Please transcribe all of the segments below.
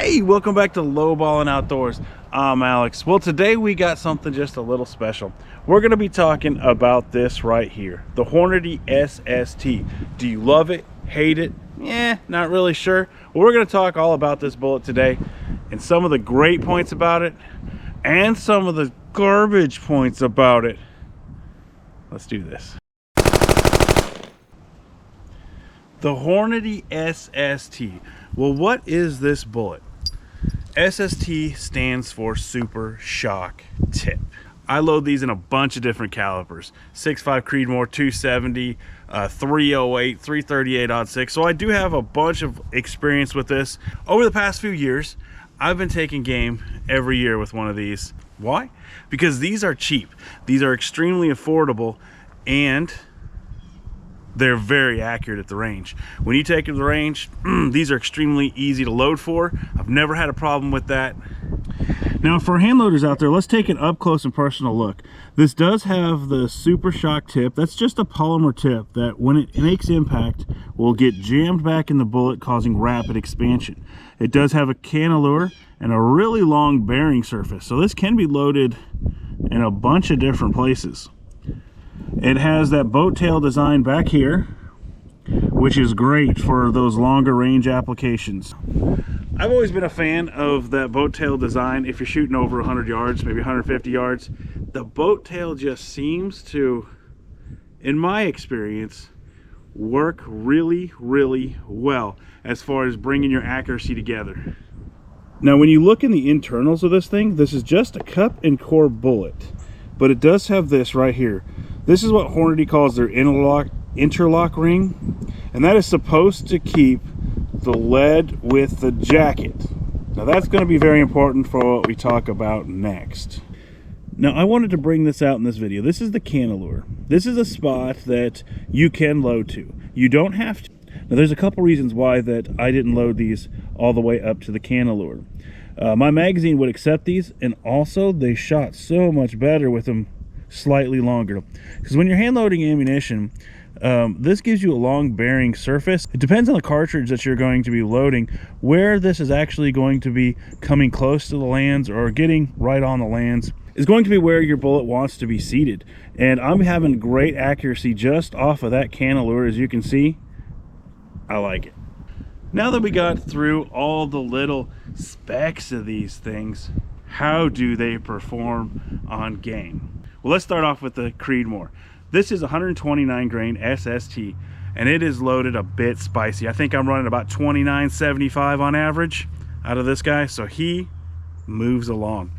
Hey, welcome back to Lowballin' Outdoors. I'm Alex. Well, today we got something just a little special. We're going to be talking about this right here, the Hornady SST. Do you love it? Hate it? Not really sure. Well, we're going to talk all about this bullet today and some of the great points about it and some of the garbage points about it. Let's do this. The Hornady SST. Well, what is this bullet? SST stands for Super Shock Tip. I load these in a bunch of different calibers. 6.5 Creedmoor, 270, 308, 338-06. So I do have a bunch of experience with this. Over the past few years, I've been taking game every year with one of these. Why? Because these are cheap. These are extremely affordable and they're very accurate at the range. When you take it to the range, these are extremely easy to load for. I've never had a problem with that. Now for hand loaders out there, let's take an up close and personal look. This does have the Super Shock tip. That's just a polymer tip that when it makes impact will get jammed back in the bullet, causing rapid expansion. It does have a cantilever and a really long bearing surface. So this can be loaded in a bunch of different places. It has that boat tail design back here, which is great for those longer range applications. I've always been a fan of that boat tail design. If you're shooting over 100 yards, maybe 150 yards, the boat tail just seems to, in my experience, work really well as far as bringing your accuracy together. Now when you look in the internals of this thing, this is just a cup and core bullet, but it does have this right here. This is what Hornady calls their interlock ring, and that is supposed to keep the lead with the jacket. Now that's going to be very important for what we talk about next. Now I wanted to bring this out in this video. This is the cantilever. This is a spot that you can load to. You don't have to. Now there's a couple reasons why that I didn't load these all the way up to the cantilever. My magazine would accept these, and also they shot so much better with them slightly longer, because when you're hand loading ammunition, this gives you a long bearing surface. It depends on the cartridge that you're going to be loading where this is actually going to be coming close to the lands or getting right on the lands is going to be where your bullet wants to be seated. And I'm having great accuracy just off of that cantilever. As you can see, I like it. Now that we got through all the little specs of these things, how do they perform on game? Well, let's start off with the Creedmoor. This is 129 grain SST, and it is loaded a bit spicy. I think I'm running about 29.75 on average out of this guy, so he moves along.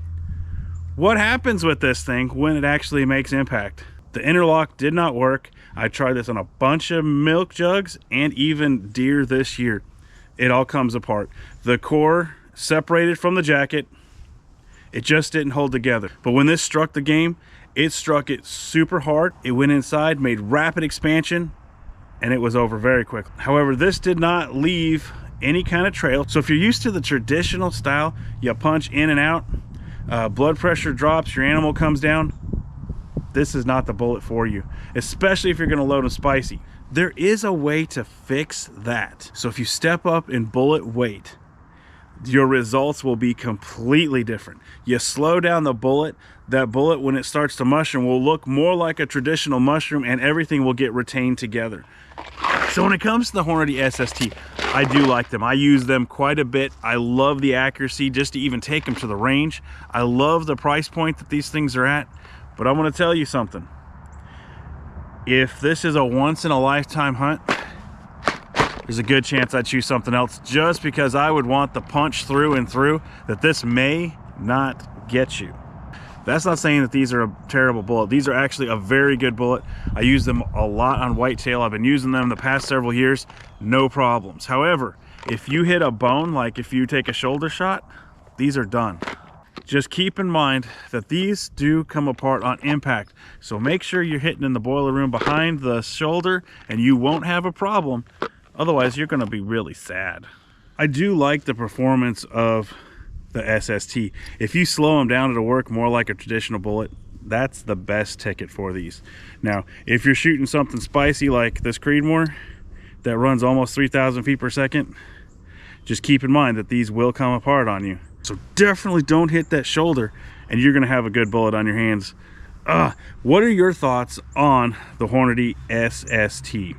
What happens with this thing when it actually makes impact? The interlock did not work. I tried this on a bunch of milk jugs and even deer this year. It all comes apart. The core separated from the jacket. It just didn't hold together. But when this struck the game, it struck it super hard. It went inside, made rapid expansion, and it was over very quick. However, this did not leave any kind of trail. So if you're used to the traditional style, you punch in and out, blood pressure drops, your animal comes down, this is not the bullet for you, especially if you're gonna load them spicy. There is a way to fix that. So if you step up in bullet weight, your results will be completely different. You slow down the bullet, that bullet when it starts to mushroom will look more like a traditional mushroom, and everything will get retained together. So when it comes to the Hornady SST, I do like them. I use them quite a bit. I love the accuracy just to even take them to the range. I love the price point that these things are at, but I want to tell you something. If this is a once in a lifetime hunt, there's a good chance I'd choose something else, just because I would want the punch through and through that this may not get you. That's not saying that these are a terrible bullet. These are actually a very good bullet. I use them a lot on whitetail. I've been using them the past several years, no problems. However, if you hit a bone, like if you take a shoulder shot, these are done. Just keep in mind that these do come apart on impact. So make sure you're hitting in the boiler room behind the shoulder and you won't have a problem. Otherwise, you're going to be really sad. I do like the performance of the SST. If you slow them down, it'll work more like a traditional bullet. That's the best ticket for these. Now, if you're shooting something spicy like this Creedmoor that runs almost 3,000 feet per second, just keep in mind that these will come apart on you. So definitely don't hit that shoulder and you're gonna have a good bullet on your hands. What are your thoughts on the Hornady SST?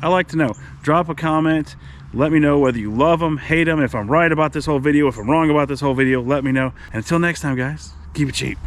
I like to know. Drop a comment. Let me know whether you love them, hate them, if I'm right about this whole video, if I'm wrong about this whole video, let me know. And until next time, guys, keep it cheap.